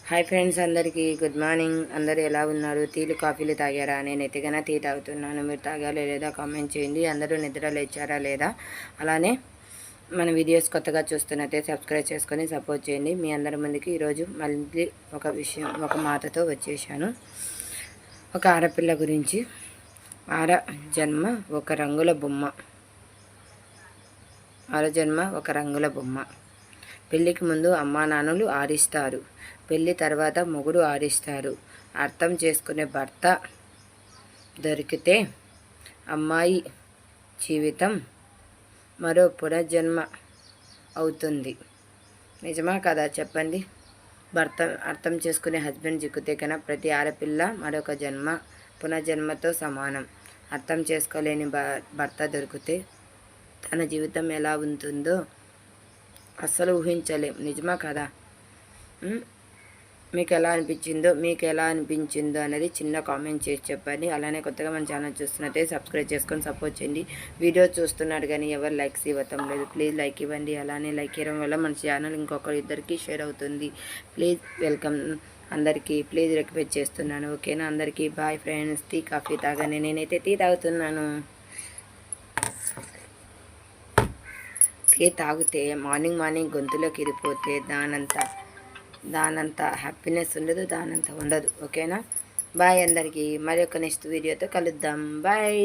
Hi friends, అందరికీ good morning. అందరూ ఎలా ఉన్నారు? టీలు కాఫీలు తాగారా? నేనైతే కన్నా టీ తాగుతున్నాను. మీరు తాగారా లేదా కామెంట్ చేయండి. అందరూ నిద్ర లేచారా లేదా? అలానే మన వీడియోస్ కొత్తగా చూస్తున్నట్టే సబ్స్క్రైబ్ చేసుకొని సపోర్ట్ చేయండి. మీ అందరి ముందుకి ఈరోజు మళ్ళీ ఒక మాటతో వచ్చేసాను. ఒక ఆడపిల్ల గురించి. ఆడ జన్మ ఒక రంగుల బొమ్మ. ఆడజన్మ ఒక రంగుల బొమ్మ. పెళ్ళికి ముందు అమ్మా నాన్నలు ఆడిస్తారు. పెళ్ళి తర్వాత మొగుడు ఆడిస్తారు. అర్థం చేసుకునే భర్త దొరికితే అమ్మాయి జీవితం మరో పునర్జన్మ అవుతుంది. నిజమా కదా చెప్పండి? భర్త అర్థం చేసుకునే హస్బెండ్ చిక్కితే కన్నా ప్రతి ఆడపిల్ల మరొక పునర్జన్మతో సమానం. అర్థం చేసుకోలేని భర్త దొరికితే తన జీవితం ఎలా ఉంటుందో అస్సలు ఊహించలేం. నిజమా కదా? మీకు ఎలా అనిపించిందో అనేది చిన్న కామెంట్ చేసి చెప్పండి. అలానే కొత్తగా మన ఛానల్ చూస్తున్నట్టే సబ్స్క్రైబ్ చేసుకొని సపోర్ట్ చేయండి. వీడియో చూస్తున్నారు కానీ ఎవరు లైక్స్ ఇవ్వటం లేదు. ప్లీజ్ లైక్ ఇవ్వండి. అలానే లైక్ ఇవ్వడం వల్ల మన ఛానల్ ఇద్దరికి షేర్ అవుతుంది. ప్లీజ్ వెల్కమ్ అందరికీ. ప్లీజ్ రిక్వెస్ట్ చేస్తున్నాను. ఓకేనా? అందరికీ బాయ్ ఫ్రెండ్స్. టీ కాఫీ తాగానే నేనైతే టీ తాగుతున్నాను. టీ తాగితే మార్నింగ్ గొంతులోకి ఇరిపోతే దానంత హ్యాపీనెస్ ఉండదు, దానంత ఉండదు. ఓకేనా? బాయ్ అందరికీ. మరి ఒక నెక్స్ట్ వీడియోతో కలుద్దాం. బాయ్.